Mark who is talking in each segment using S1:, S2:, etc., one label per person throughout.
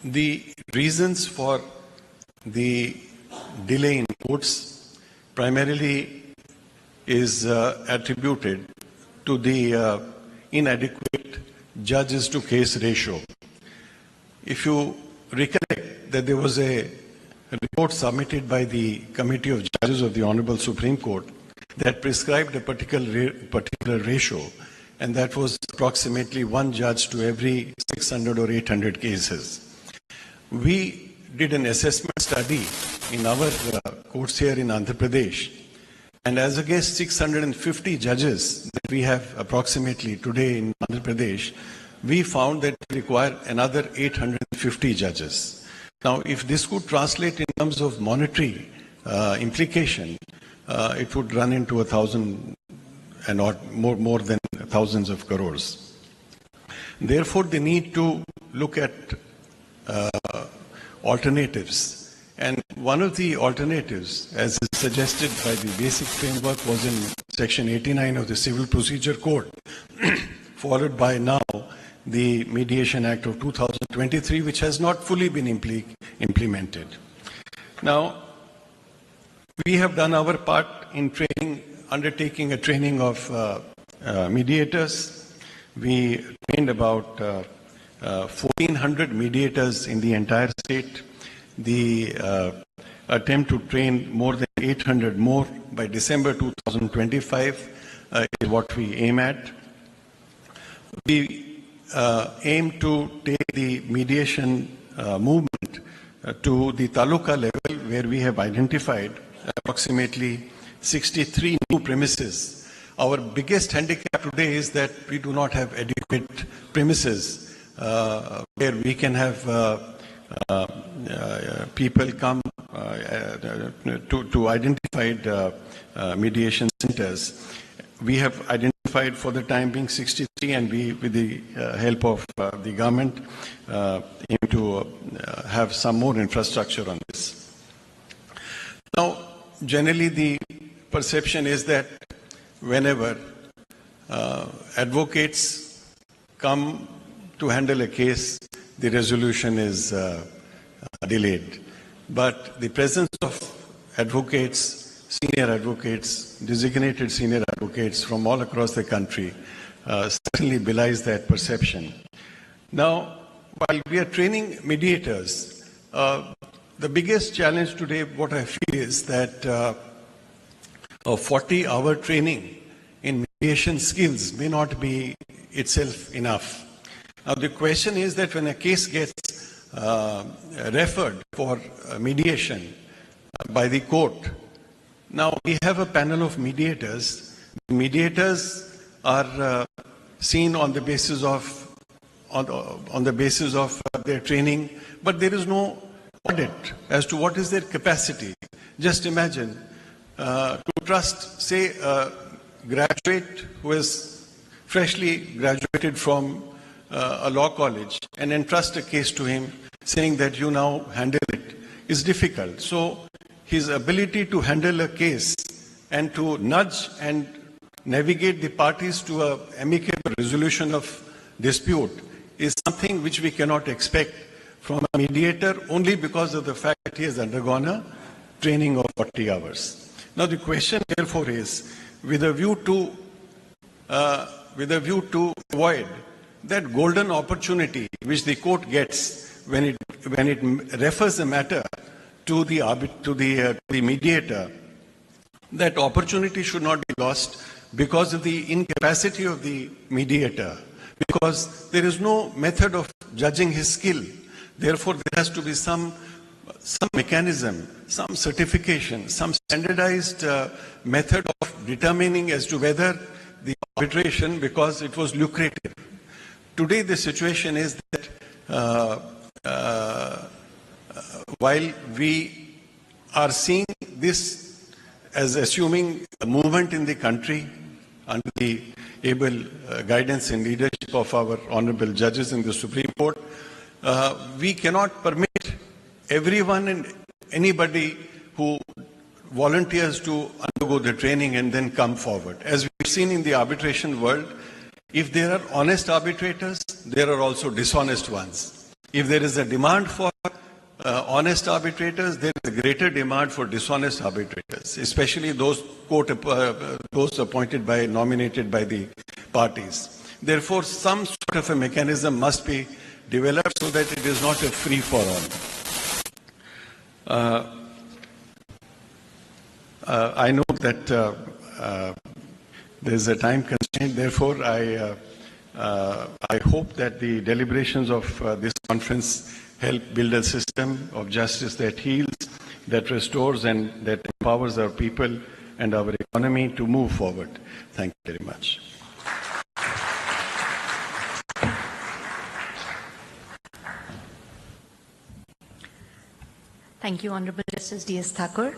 S1: The reasons for the delay in courts primarily is attributed to the inadequate judges to case ratio. If you recollect that there was a report submitted by the Committee of Judges of the Honorable Supreme Court that prescribed a particular ratio, and that was approximately one judge to every 600 or 800 cases. We did an assessment study in our courts here in Andhra Pradesh, and as against 650 judges that we have approximately today in Andhra Pradesh, we found that we require another 850 judges. Now, if this could translate in terms of monetary implication, it would run into 1,000 and more than thousands of crores. Therefore, the need to look at alternatives. And one of the alternatives, as is suggested by the basic framework, was in Section 89 of the Civil Procedure Code, followed by now the Mediation Act of 2023, which has not fully been implemented. Now, we have done our part in undertaking a training of mediators. We trained about 1,400 mediators in the entire state. The attempt to train more than 800 more by December 2025 is what we aim at. We aim to take the mediation movement to the taluka level, where we have identified approximately 63 new premises. Our biggest handicap today is that we do not have adequate premises where we can have people come to identified mediation centers. We have identified for the time being 63, and we, with the help of the government, aim to have some more infrastructure on this. Now, generally the perception is that whenever advocates come to handle a case, the resolution is delayed. But the presence of advocates, senior advocates, designated senior advocates from all across the country certainly belies that perception. Now, while we are training mediators, the biggest challenge today, what I feel, is that a 40-hour training in mediation skills may not be itself enough. Now, the question is that when a case gets referred for mediation by the court, now we have a panel of mediators. The mediators are seen on the basis of their training, but there is no audit as to what is their capacity. Just imagine to trust, say, a graduate who is freshly graduated from a law college and entrust a case to him, saying that you now handle it, is difficult. So his ability to handle a case and to nudge and navigate the parties to an amicable resolution of dispute is something which we cannot expect from a mediator, only because of the fact that he has undergone a training of 40 hours. Now the question therefore is, with a view to avoid that golden opportunity which the court gets when it refers a matter to the mediator, that opportunity should not be lost because of the incapacity of the mediator, because there is no method of judging his skill. Therefore, there has to be some mechanism, some certification, some standardized method of determining as to whether the arbitration, because it was lucrative. Today, the situation is that while we are seeing this as assuming a movement in the country under the able guidance and leadership of our honorable judges in the Supreme Court, we cannot permit everyone and anybody who volunteers to undergo the training and then come forward. As we've seen in the arbitration world, if there are honest arbitrators, there are also dishonest ones. If there is a demand for honest arbitrators, there is a greater demand for dishonest arbitrators, especially those those appointed by, nominated by the parties. Therefore, some sort of a mechanism must be developed so that it is not a free-for-all. I know that there is a time constraint. Therefore, I hope that the deliberations of this conference help build a system of justice that heals, that restores, and that empowers our people and our economy to move forward. Thank you very much.
S2: Thank you, Honorable Justice D.S. Thakur.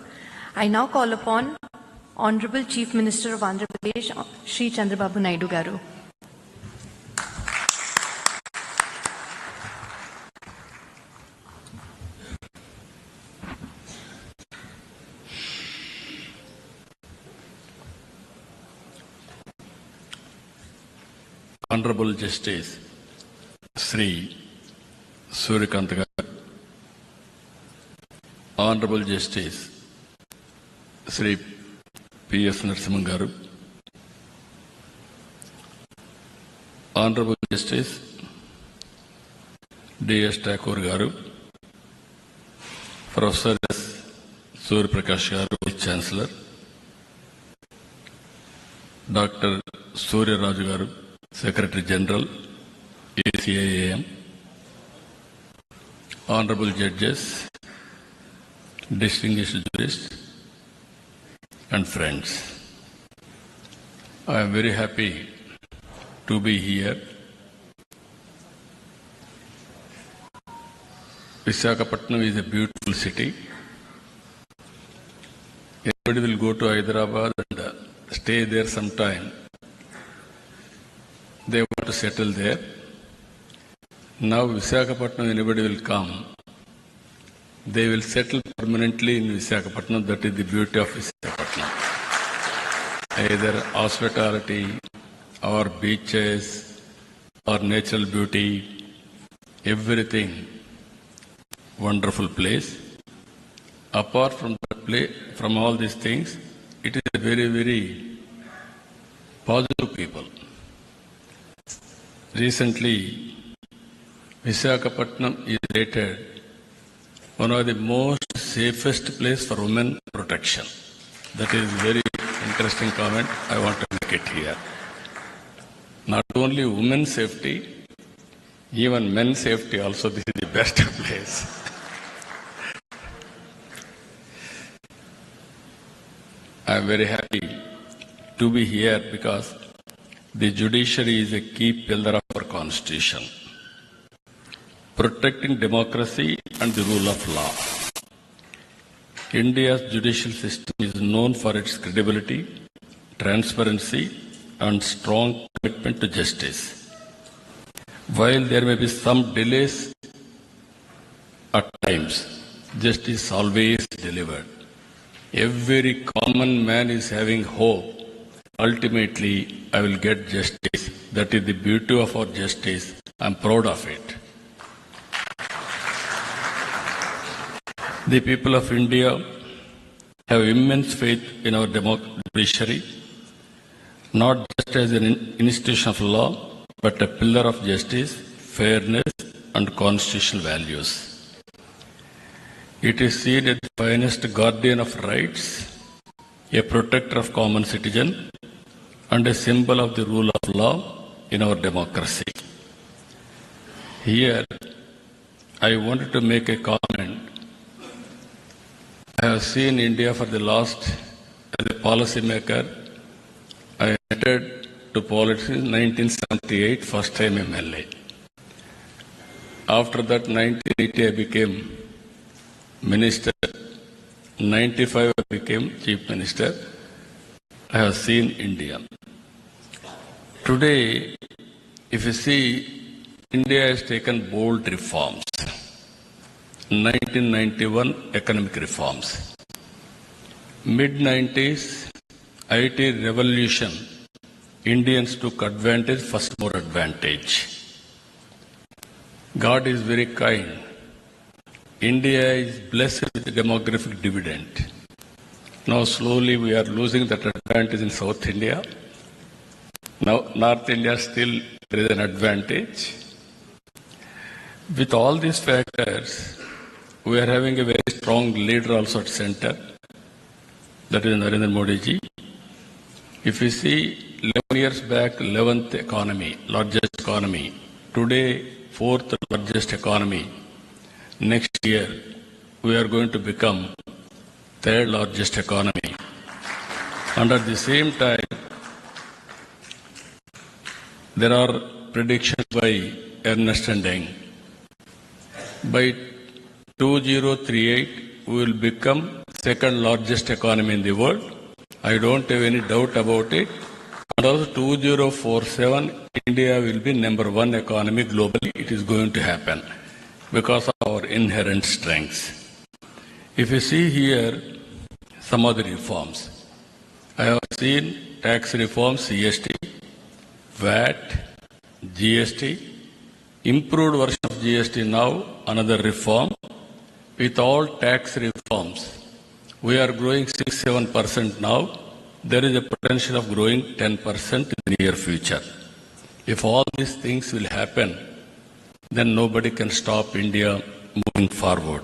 S2: I now call upon Honorable Chief Minister of Andhra Pradesh, Shri Chandrababu Naidu Garu.
S3: Honorable Justice Sri Suryakant Garu, Honorable Justice Sri P.S. Narasimhan Garu, Honorable Justice D.S. Thakur Garu, Professor S. Surya Prakash Garu, Vice Chancellor, Dr. Surya Raju Garu, Secretary General, ACIAM, Honorable Judges, distinguished jurists, and friends. I am very happy to be here. Visakhapatnam is a beautiful city. Everybody will go to Hyderabad and stay there some time. They want to settle there. Now Visakhapatnam, anybody will come. They will settle permanently in Visakhapatnam. That is the beauty of Visakhapatnam. Either hospitality or beaches or natural beauty, everything wonderful place. Apart from that place, from all these things, it is a very, very positive people. Recently, Visakhapatnam is rated one of the most safest place for women protection. That is very interesting comment. I want to make it here. Not only women's safety, even men's safety also, this is the best place. I am very happy to be here because the judiciary is a key pillar of our constitution, protecting democracy and the rule of law. India's judicial system is known for its credibility, transparency, and strong commitment to justice. While there may be some delays at times, justice always delivered. Every common man is having hope. Ultimately, I will get justice. That is the beauty of our justice. I am proud of it. The people of India have immense faith in our judiciary, not just as an institution of law, but a pillar of justice, fairness, and constitutional values. It is seen as the finest guardian of rights, a protector of common citizen, and a symbol of the rule of law in our democracy. Here, I wanted to make a comment. I have seen India for the last, as a policy maker, I entered to politics in 1978, first time MLA. After that, 1980, I became Minister. 95, I became Chief Minister. I have seen India. Today, if you see, India has taken bold reforms. 1991 economic reforms. Mid-90s, IT revolution, Indians took advantage, first more advantage. God is very kind. India is blessed with the demographic dividend. Now slowly we are losing that advantage in South India. Now North India still there is an advantage. With all these factors, we are having a very strong leader also at center. That is Narendra Modi ji. If you see 11 years back, 11th economy, largest economy. Today, 4th largest economy. Next year, we are going to become 3rd largest economy. And at the same time, there are predictions by Ernst & Young. By 2038, we will become 2nd largest economy in the world. I don't have any doubt about it. And also 2047, India will be number 1 economy globally. It is going to happen because of our inherent strengths. If you see here some of the reforms, I have seen tax reforms, CST, VAT, GST, improved version of GST now, another reform. With all tax reforms, we are growing 6-7% now. There is a potential of growing 10% in the near future. If all these things will happen, then nobody can stop India moving forward.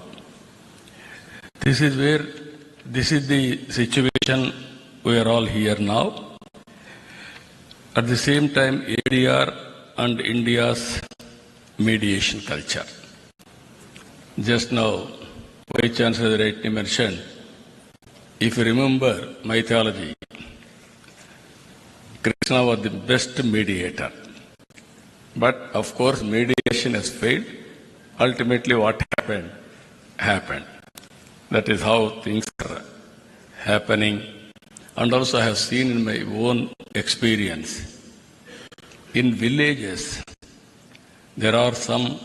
S3: This is the situation we are all here now. At the same time, ADR and India's mediation culture. Just now, Vice Chancellor rightly mentioned, if you remember mythology, Krishna was the best mediator. But of course, mediation has failed. Ultimately, what happened. That is how things are happening. And also I have seen in my own experience, in villages, there are some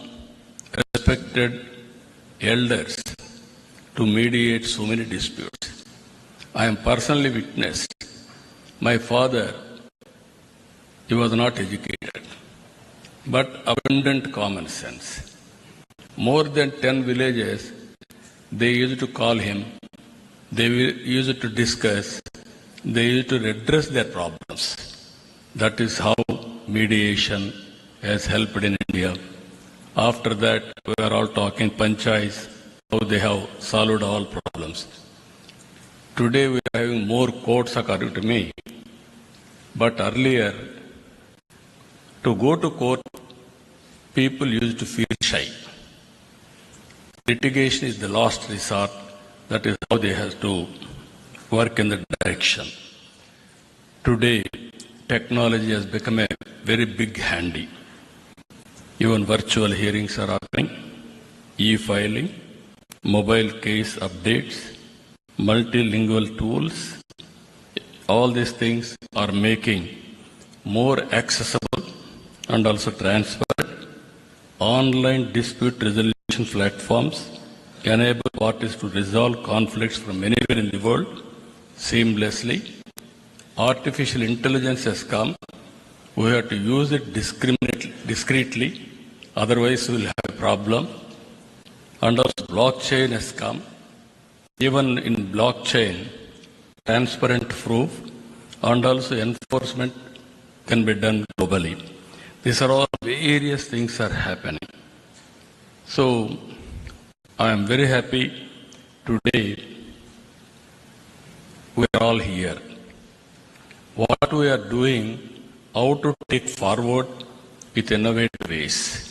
S3: respected elders to mediate so many disputes. I am personally witnessed. My father, he was not educated, but abundant common sense. More than 10 villages, they used to call him, they used to discuss, they used to redress their problems. That is how mediation has helped in India. After that, we are all talking panchayats, how they have solved all problems. Today we are having more courts according to me. But earlier, to go to court, people used to feel shy. Litigation is the last resort. That is how they have to work in the direction. Today, technology has become a very big handy. Even virtual hearings are happening, e-filing, mobile case updates, multilingual tools. All these things are making more accessible and also transparent. Online dispute resolution platforms enable parties to resolve conflicts from anywhere in the world seamlessly. Artificial intelligence has come. We have to use it discreetly, otherwise we will have a problem. And also blockchain has come. Even in blockchain, transparent proof and also enforcement can be done globally. These are all various things are happening. So I am very happy today we are all here. What we are doing, how to take forward with innovative ways.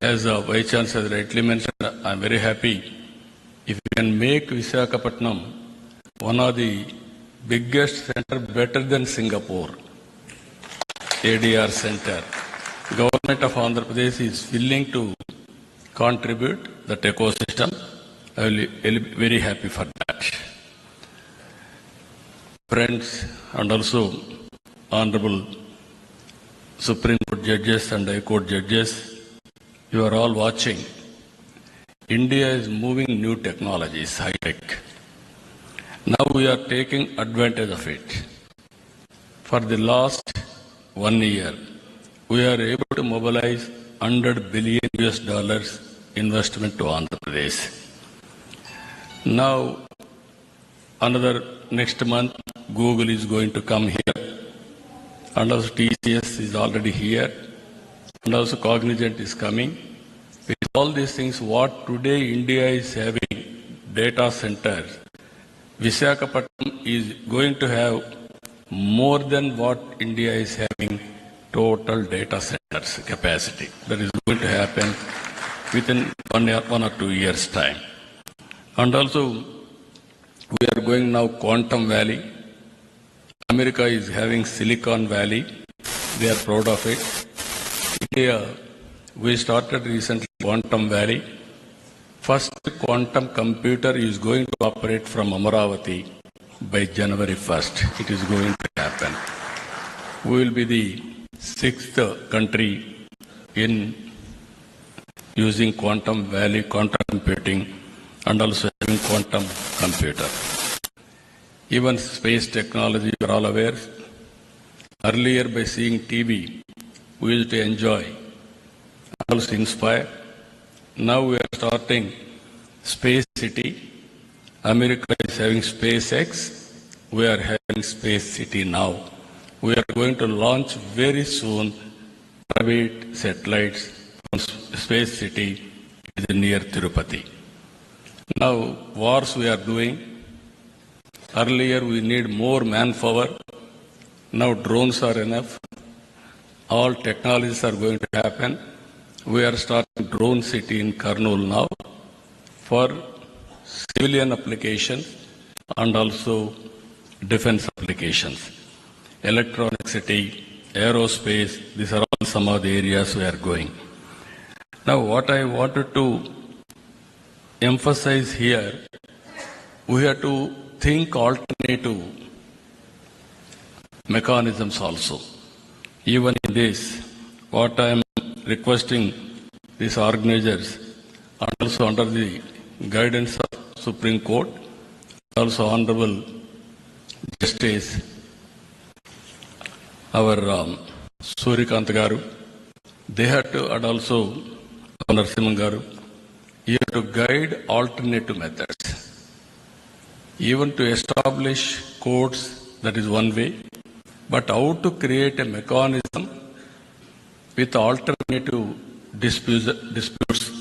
S3: As Vice Chancellor rightly mentioned, I am very happy if we can make Visakhapatnam one of the biggest center better than Singapore, ADR center. Government of Andhra Pradesh is willing to contribute that ecosystem. I will be very happy for that. Friends and also Honorable Supreme Court judges and High Court judges, you are all watching. India is moving new technologies, high-tech. Now we are taking advantage of it. For the last 1 year, we are able to mobilize $100 billion investment to Andhra Pradesh. Now, next month, Google is going to come here, and also TCS is already here, and also Cognizant is coming. With all these things, what today India is having data centers, Visakhapatnam is going to have more than what India is having total data centers capacity. That is going to happen within 1 or 2 years' time. And also, we are going now Quantum Valley. America is having Silicon Valley. They are proud of it. India, we started recently Quantum Valley. First quantum computer is going to operate from Amaravati by January 1st. It is going to happen. We will be the 6th country in using Quantum Valley, quantum computing, and also having quantum computer. Even space technology, you are all aware. Earlier, by seeing TV, we used to enjoy, also inspire. Now we are starting Space City. America is having SpaceX. We are having Space City now. We are going to launch very soon private satellites from Space City near Tirupati. Now, wars we are doing. Earlier we need more manpower. Now drones are enough. All technologies are going to happen. We are starting drone city in Kurnool now for civilian applications and also defense applications. Electronic city, aerospace, these are all some of the areas we are going. Now what I wanted to emphasize here, we have to think alternative mechanisms also. Even in this, what I am requesting these organizers, and also under the guidance of Supreme Court, also Honorable Justice, our Surikant Garu, they had to, and also Narasimhan Garu, you have to guide alternative methods. Even to establish courts, that is one way, but how to create a mechanism with alternative disputes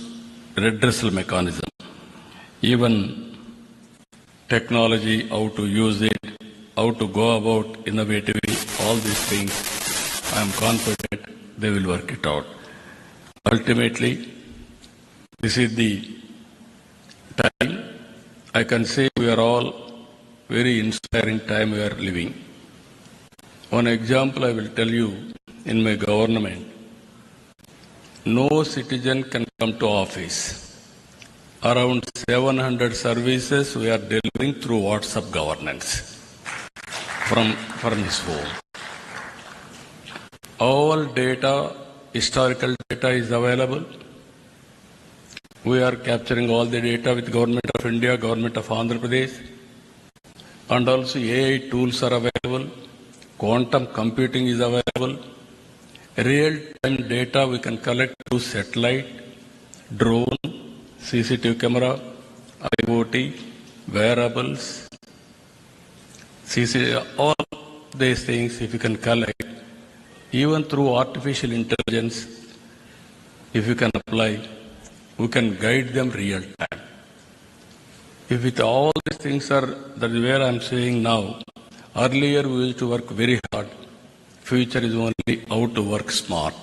S3: redressal mechanism. Even technology, how to use it, how to go about innovatively, all these things, I am confident they will work it out. Ultimately, this is the time. I can say we are all very inspiring time we are living. One example I will tell you, in my government, no citizen can come to office. Around 700 services we are delivering through WhatsApp governance from his home. All data, historical data is available. We are capturing all the data with Government of India, Government of Andhra Pradesh, and also AI tools are available. Quantum computing is available. Real-time data we can collect through satellite, drone, CCTV camera, IoT, wearables, all these things if you can collect, even through artificial intelligence, if you can apply, we can guide them real time. If with all these things are, that is where I am saying now, earlier we used to work very hard. Future is only how to work smart.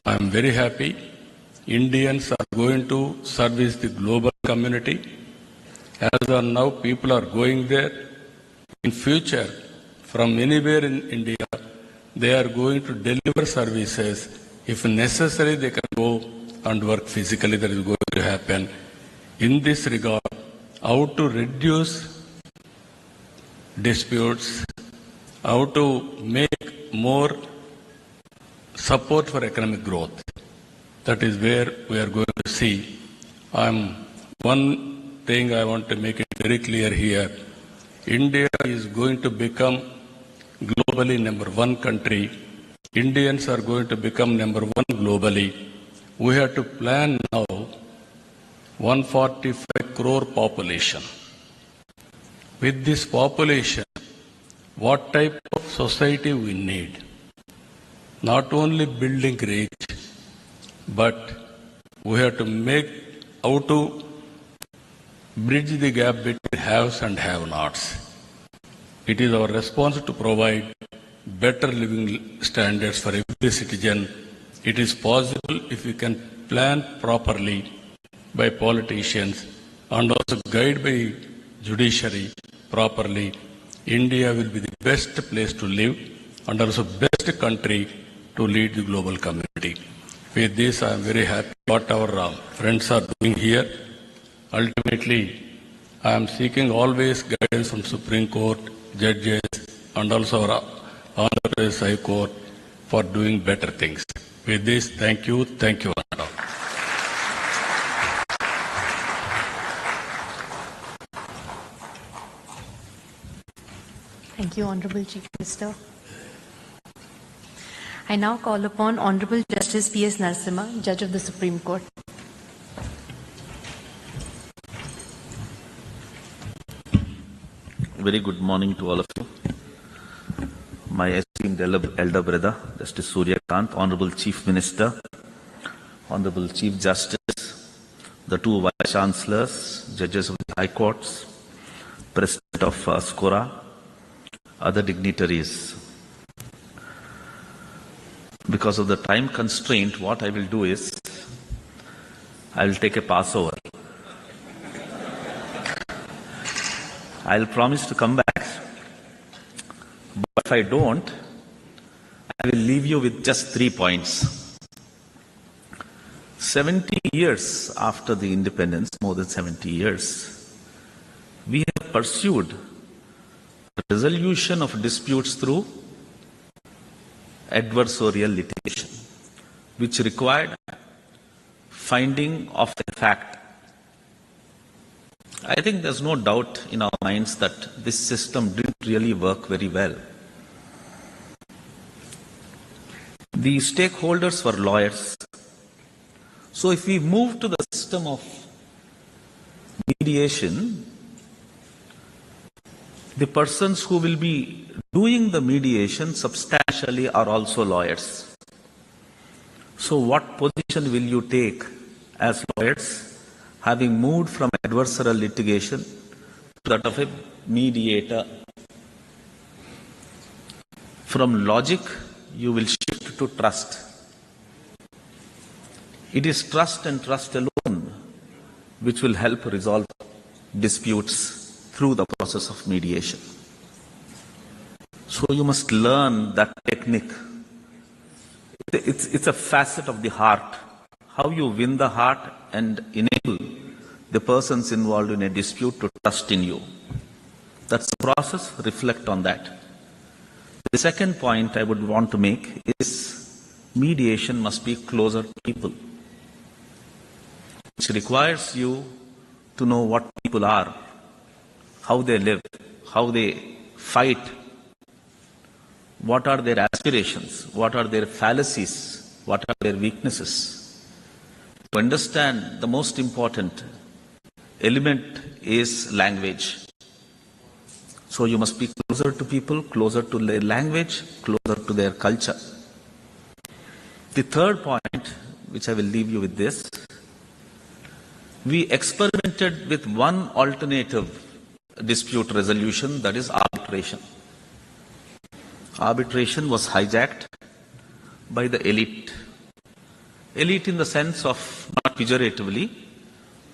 S3: I am very happy. Indians are going to service the global community. As of now, people are going there. In future, from anywhere in India, they are going to deliver services. If necessary, they can go and work physically. That is going to happen. In this regard, how to reduce disputes, how to make more support for economic growth. That is where we are going to see. One thing I want to make it very clear here. India is going to become globally number one country. Indians are going to become number one globally we have to plan now 145 crore population. With this population, what type of society we need? Not only building rich, but we have to make how to bridge the gap between haves and have-nots. It is our response to provide better living standards for every citizen. It is possible if we can plan properly by politicians and also guide by judiciary properly. India will be the best place to live and also best country to lead the global community. With this, I am very happy what our friends are doing here. Ultimately, I am seeking always guidance from Supreme Court, judges, and also our Honorable High Court for doing better things. With this, thank you, Anand.
S2: Thank you, Honorable Chief Minister. I now call upon Honorable Justice P.S. Narasimha, Judge of the Supreme Court.
S4: Very good morning to all of you. My esteemed elder brother, Justice Surya Kant, Honorable Chief Minister, Honorable Chief Justice, the two Vice Chancellors, Judges of the High Courts, President of SCORA, other dignitaries. Because of the time constraint, what I will do is, I will take a Passover. I'll promise to come back, but if I don't, I will leave you with just 3 points. 70 years after the independence, more than 70 years, we have pursued the resolution of disputes through adversarial litigation, which required finding of a fact. I think there's no doubt in our minds that this system didn't really work very well. The stakeholders were lawyers. So if we move to the system of mediation, the persons who will be doing the mediation substantially are also lawyers. So what position will you take as lawyers, having moved from adversarial litigation to that of a mediator? From logic, you will shift to trust. It is trust and trust alone which will help resolve disputes through the process of mediation. So you must learn that technique. It's a facet of the heart. How you win the heart and enable the persons involved in a dispute to trust in you. That's the process. Reflect on that. The second point I would want to make is mediation must be closer to people, which requires you to know what people are, how they live, how they fight, what are their aspirations, what are their fallacies, what are their weaknesses. To understand, the most important element is language. So you must be closer to people, closer to their language, closer to their culture. The third point, which I will leave you with this, we experimented with one alternative dispute resolution, that is arbitration. Arbitration was hijacked by the elite. Elite in the sense of, not pejoratively,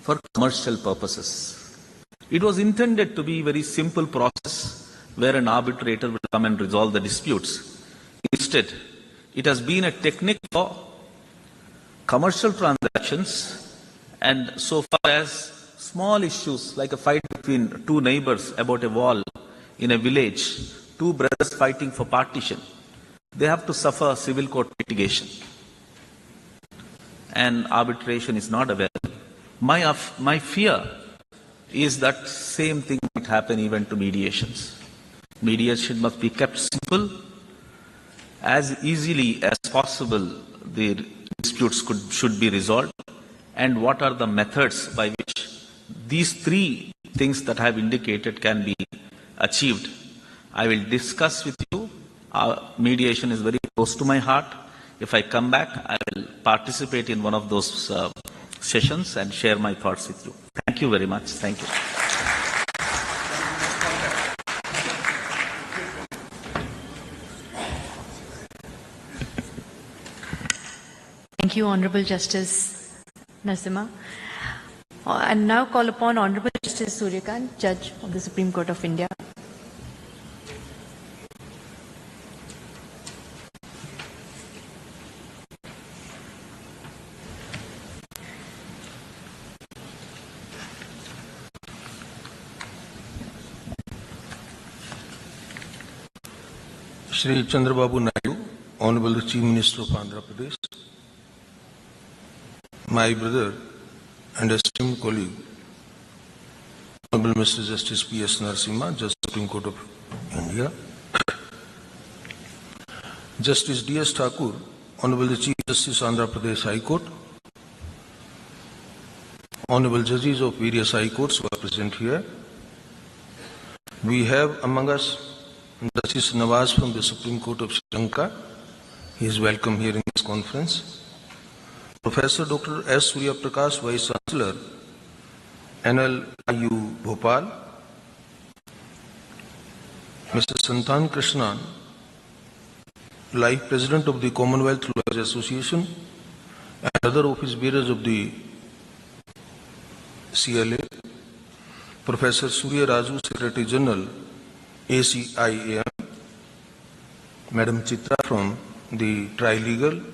S4: for commercial purposes. It was intended to be a very simple process where an arbitrator will come and resolve the disputes. Instead, it has been a technique for commercial transactions, and so far as small issues like a fight between two neighbors about a wall in a village, two brothers fighting for partition, they have to suffer civil court litigation. And arbitration is not available. My fear is that same thing might happen even to mediations. Mediation must be kept simple. As easily as possible, the disputes should be resolved, and what are the methods by which these three things that I have indicated can be achieved. I will discuss with you. Mediation is very close to my heart. If I come back, I will participate in one of those sessions and share my thoughts with you. Thank you very much. Thank you.
S2: Thank you, Honorable Justice Narasimha. I now call upon Honorable Justice Suryakant, Judge of the Supreme Court of India.
S5: Shri Chandrababu Naidu, Honorable Chief Minister of Andhra Pradesh, my brother and esteemed colleague, Honorable Mr. Justice P.S. Narasimha, Judge Supreme Court of India, Justice D.S. Thakur, Honorable the Chief Justice Andhra Pradesh High Court, Honorable Judges of various High Courts who are present here. We have among us Justice Nawaz from the Supreme Court of Sri Lanka. He is welcome here in this conference. Professor Dr. S. Surya Prakash, Vice Chancellor, NLIU Bhopal. Mr. Santan Krishnan, Life President of the Commonwealth Lawyers Association, and other office bearers of the CLA. Professor Surya Raju, Secretary General, ACIAM, Madam Chitra from the Trilegal,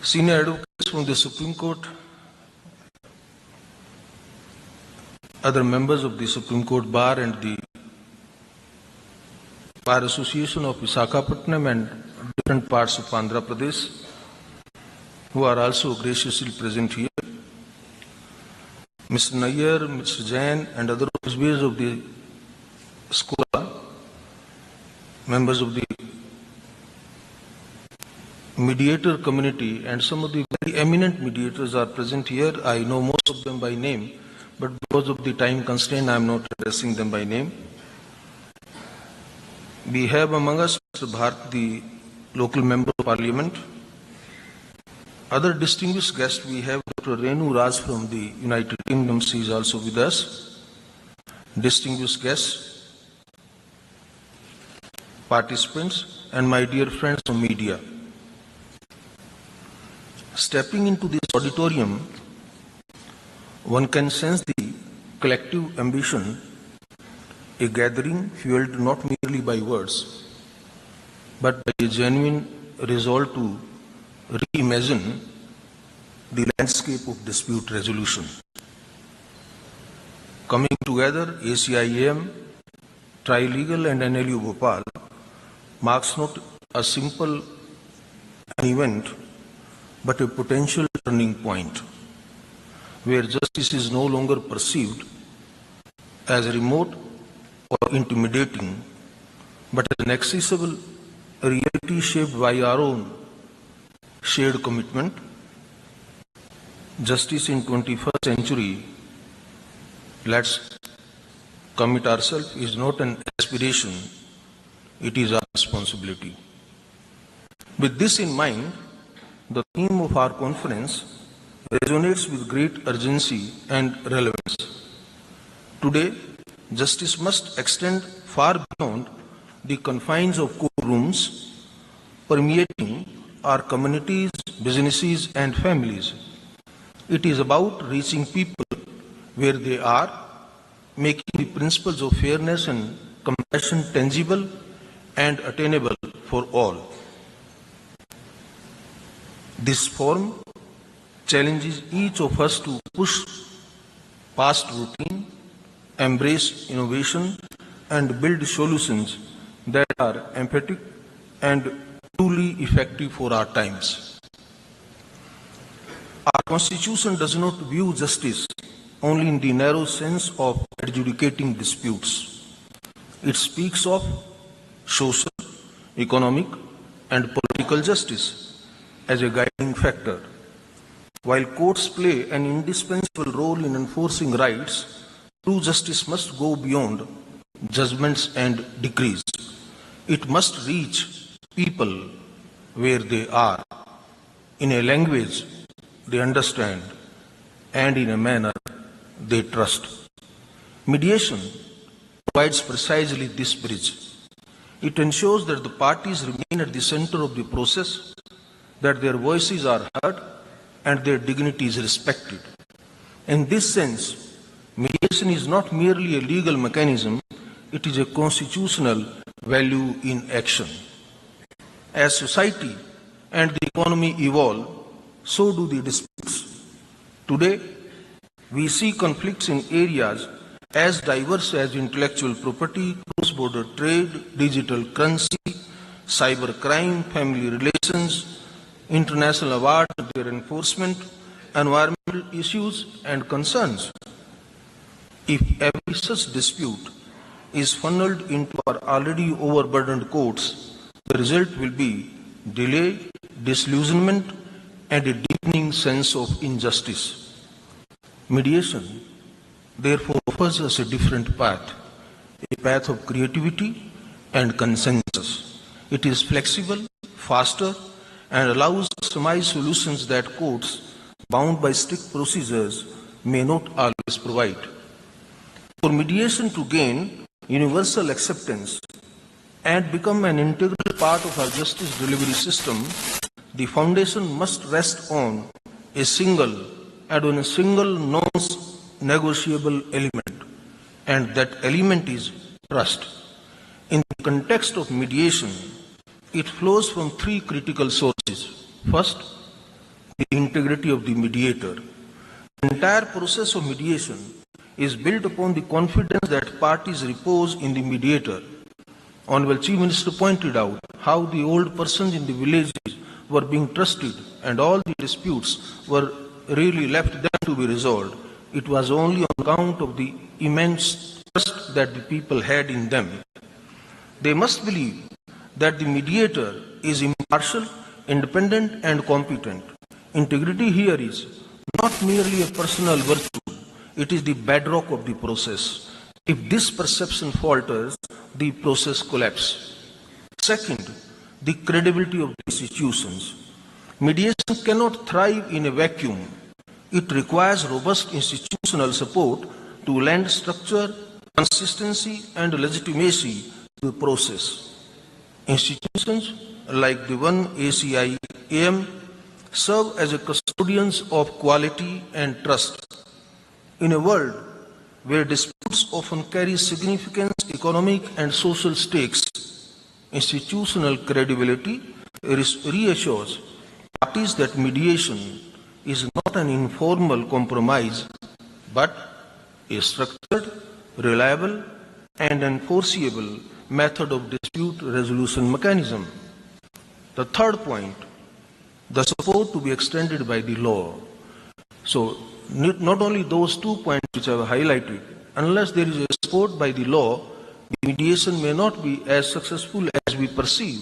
S5: senior advocates from the Supreme Court, other members of the Supreme Court Bar and the Bar Association of Visakhapatnam and different parts of Andhra Pradesh, who are also graciously present here. Mr. Nayyar, Mr. Jain, and other officers of the SCOA, members of the mediator community, and some of the very eminent mediators are present here. I know most of them by name, but because of the time constraint, I am not addressing them by name. We have among us Mr. Bharat, the local member of parliament. Other distinguished guests, we have Dr. Renu Raj from the United Kingdom. She is also with us. Distinguished guests, participants, and my dear friends from media. Stepping into this auditorium, one can sense the collective ambition, a gathering fueled not merely by words, but by a genuine resolve to reimagine the landscape of dispute resolution. Coming together, ACIAM, Trilegal and NLU Bhopal marks not a simple event, but a potential turning point where justice is no longer perceived as remote or intimidating, but as an accessible reality shaped by our own shared commitment. Justice in 21st century, let's commit ourselves, is not an aspiration, it is our responsibility. With this in mind, the theme of our conference resonates with great urgency and relevance. Today, justice must extend far beyond the confines of courtrooms, permeating our communities, businesses, and families. It is about reaching people where they are, making the principles of fairness and compassion tangible and attainable for all. This forum challenges each of us to push past routine, embrace innovation, and build solutions that are empathic and truly effective for our times. Our Constitution does not view justice only in the narrow sense of adjudicating disputes. It speaks of social, economic, and political justice, as a guiding factor. While courts play an indispensable role in enforcing rights, true justice must go beyond judgments and decrees. It must reach people where they are, in a language they understand, and in a manner they trust. Mediation provides precisely this bridge. It ensures that the parties remain at the center of the process, that their voices are heard, and their dignity is respected. In this sense, mediation is not merely a legal mechanism, it is a constitutional value in action. As society and the economy evolve, so do the disputes. Today, we see conflicts in areas as diverse as intellectual property, cross-border trade, digital currency, cybercrime, family relations, international awards and their enforcement, environmental issues and concerns. If every such dispute is funneled into our already overburdened courts, the result will be delay, disillusionment, and a deepening sense of injustice. Mediation, therefore, offers us a different path, a path of creativity and consensus. It is flexible, faster, and allows customized solutions that courts, bound by strict procedures, may not always provide. For mediation to gain universal acceptance and become an integral part of our justice delivery system, the foundation must rest on a single non-negotiable element, and that element is trust. In the context of mediation, it flows from three critical sources. First, the integrity of the mediator. The entire process of mediation is built upon the confidence that parties repose in the mediator. Honorable Chief Minister pointed out how the old persons in the villages were being trusted and all the disputes were really left them to be resolved. It was only on account of the immense trust that the people had in them. They must believe that the mediator is impartial, independent, and competent. Integrity here is not merely a personal virtue, it is the bedrock of the process. If this perception falters, the process collapses. Second, the credibility of the institutions. Mediation cannot thrive in a vacuum. It requires robust institutional support to lend structure, consistency, and legitimacy to the process. Institutions like the one ACI-AM serve as a custodians of quality and trust. In a world where disputes often carry significant economic and social stakes, institutional credibility reassures parties that mediation is not an informal compromise, but a structured, reliable, and enforceable method of dispute resolution mechanism. The third point, the support to be extended by the law. So, not only those 2 points which I have highlighted, unless there is a support by the law, the mediation may not be as successful as we perceive.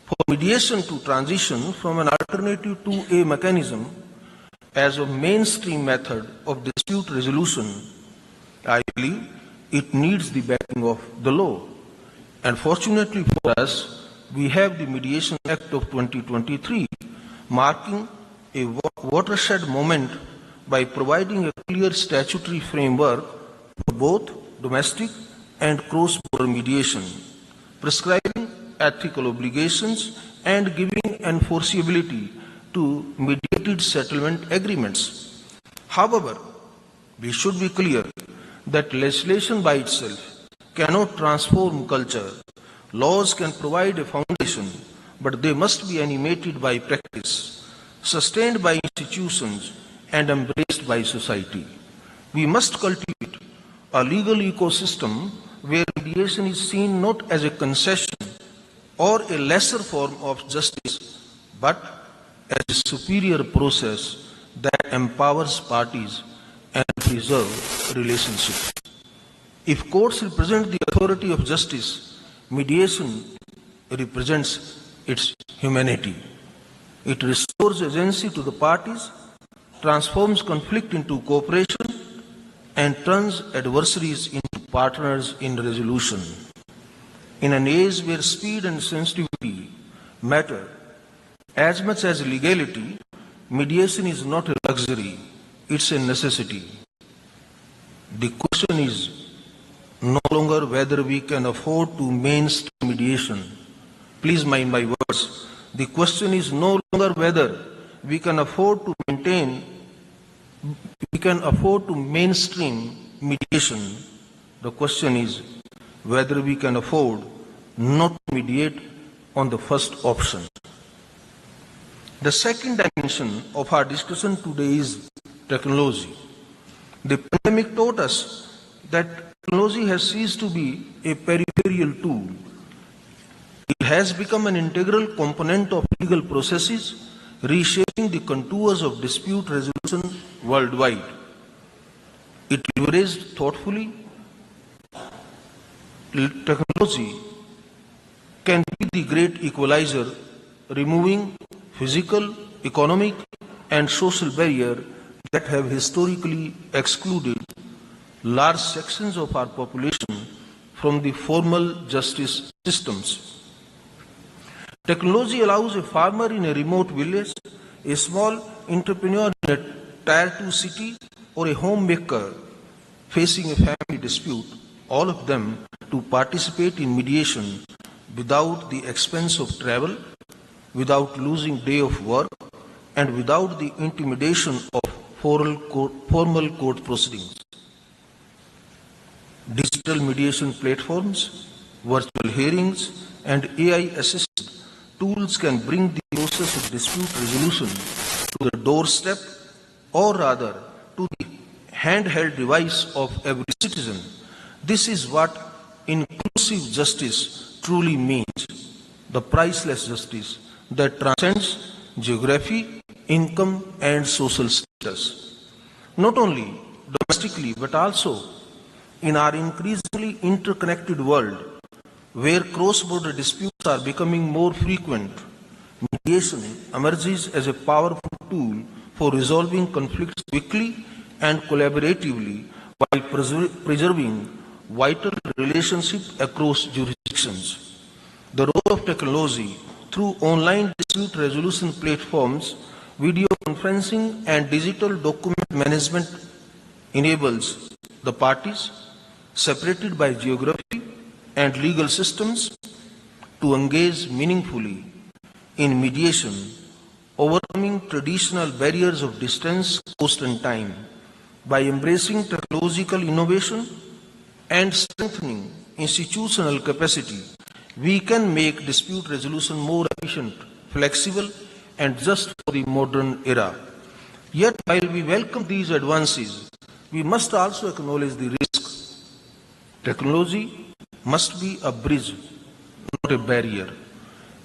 S5: For mediation to transition from an alternative to a mechanism as a mainstream method of dispute resolution, I believe it needs the backing of the law. And fortunately for us, we have the Mediation Act of 2023, marking a watershed moment by providing a clear statutory framework for both domestic and cross-border mediation, prescribing ethical obligations and giving enforceability to mediated settlement agreements. However, we should be clear that legislation by itself cannot transform culture. Laws can provide a foundation, but they must be animated by practice, sustained by institutions, and embraced by society. We must cultivate a legal ecosystem where mediation is seen not as a concession or a lesser form of justice, but as a superior process that empowers parties and preserves relationships. If courts represent the authority of justice, mediation represents its humanity. It restores agency to the parties, transforms conflict into cooperation, and turns adversaries into partners in resolution. In an age where speed and sensitivity matter as much as legality, mediation is not a luxury, it's a necessity. The question is no longer whether we can afford to mainstream mediation. Please mind my words. The question is no longer whether we can afford to mainstream mediation. The question is whether we can afford not to mediate on the first option. The second dimension of our discussion today is technology. The pandemic taught us that technology has ceased to be a peripheral tool. It has become an integral component of legal processes, reshaping the contours of dispute resolution worldwide. It leveraged thoughtfully. Technology can be the great equalizer, removing physical, economic, and social barriers that have historically excluded large sections of our population from the formal justice systems. Technology allows a farmer in a remote village, a small entrepreneur in a Tier 2 city, or a homemaker facing a family dispute, all of them to participate in mediation without the expense of travel, without losing day of work, and without the intimidation of formal court proceedings. Digital mediation platforms, virtual hearings, and AI-assisted tools can bring the process of dispute resolution to the doorstep, or rather to the handheld device of every citizen. This is what inclusive justice truly means, the priceless justice that transcends geography, income, and social status. Not only domestically, but also in our increasingly interconnected world, where cross-border disputes are becoming more frequent, mediation emerges as a powerful tool for resolving conflicts quickly and collaboratively while preserving vital relationships across jurisdictions. The role of technology through online dispute resolution platforms, video conferencing, and digital document management enables the parties, separated by geography and legal systems, to engage meaningfully in mediation, overcoming traditional barriers of distance, cost, and time. By embracing technological innovation and strengthening institutional capacity, we can make dispute resolution more efficient, flexible, and just for the modern era. Yet, while we welcome these advances, we must also acknowledge the risk. Technology must be a bridge, not a barrier.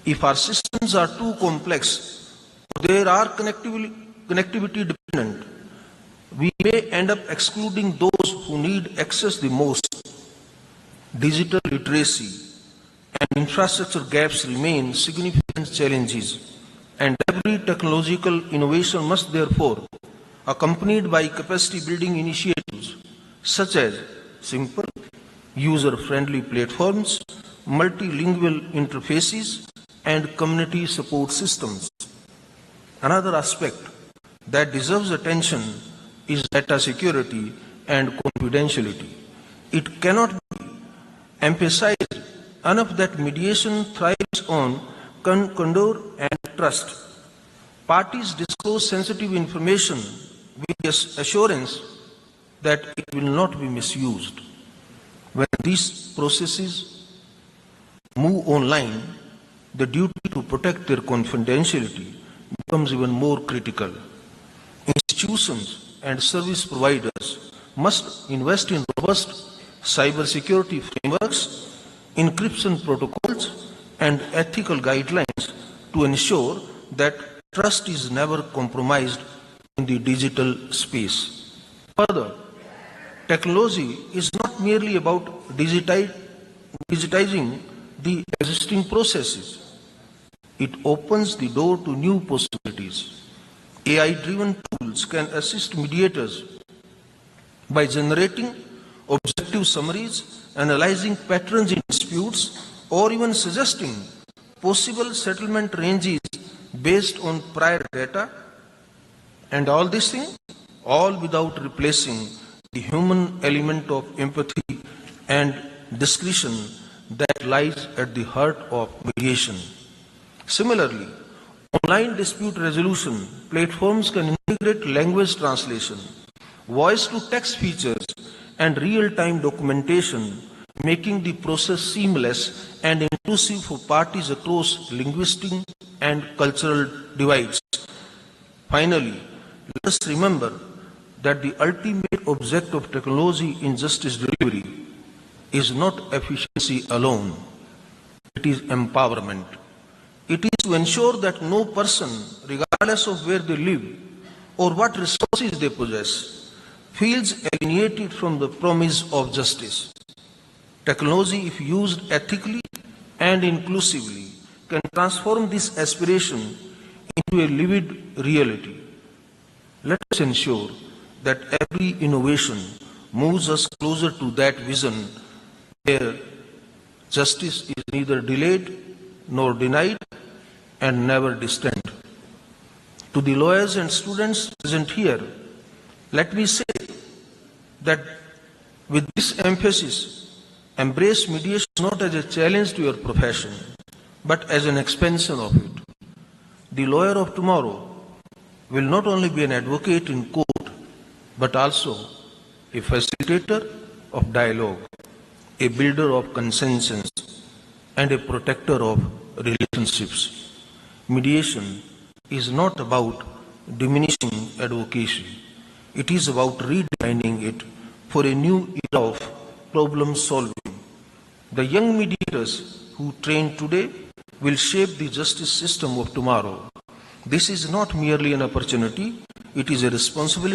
S5: If our systems are too complex, or they are connectivity dependent, we may end up excluding those who need access the most. Digital literacy and infrastructure gaps remain significant challenges, and every technological innovation must therefore accompanied by capacity building initiatives such as simple, user-friendly platforms, multilingual interfaces, and community support systems. Another aspect that deserves attention is data security and confidentiality. It cannot be emphasized enough that mediation thrives on candor and trust. Parties disclose sensitive information with the assurance that it will not be misused. When these processes move online, the duty to protect their confidentiality becomes even more critical. Institutions and service providers must invest in robust cybersecurity frameworks, encryption protocols, and ethical guidelines to ensure that trust is never compromised in the digital space. Further, technology is not merely about digitizing the existing processes. It opens the door to new possibilities. AI-driven tools can assist mediators by generating objective summaries, analyzing patterns in disputes, or even suggesting possible settlement ranges based on prior data. And all these things, all without replacing the human element of empathy and discretion that lies at the heart of mediation. Similarly, online dispute resolution platforms can integrate language translation, voice-to-text features, and real-time documentation, making the process seamless and inclusive for parties across linguistic and cultural divides. Finally, let us remember that the ultimate object of technology in justice delivery is not efficiency alone, it is empowerment. It is to ensure that no person, regardless of where they live or what resources they possess, feels alienated from the promise of justice. Technology, if used ethically and inclusively, can transform this aspiration into a lived reality. Let us ensure that every innovation moves us closer to that vision where justice is neither delayed nor denied and never distant. To the lawyers and students present here, let me say that with this emphasis, embrace mediation not as a challenge to your profession, but as an expansion of it. The lawyer of tomorrow will not only be an advocate in court, but also a facilitator of dialogue, a builder of consensus, and a protector of relationships. Mediation is not about diminishing advocacy. It is about redefining it for a new era of problem solving. The young mediators who train today will shape the justice system of tomorrow. This is not merely an opportunity, it is a responsibility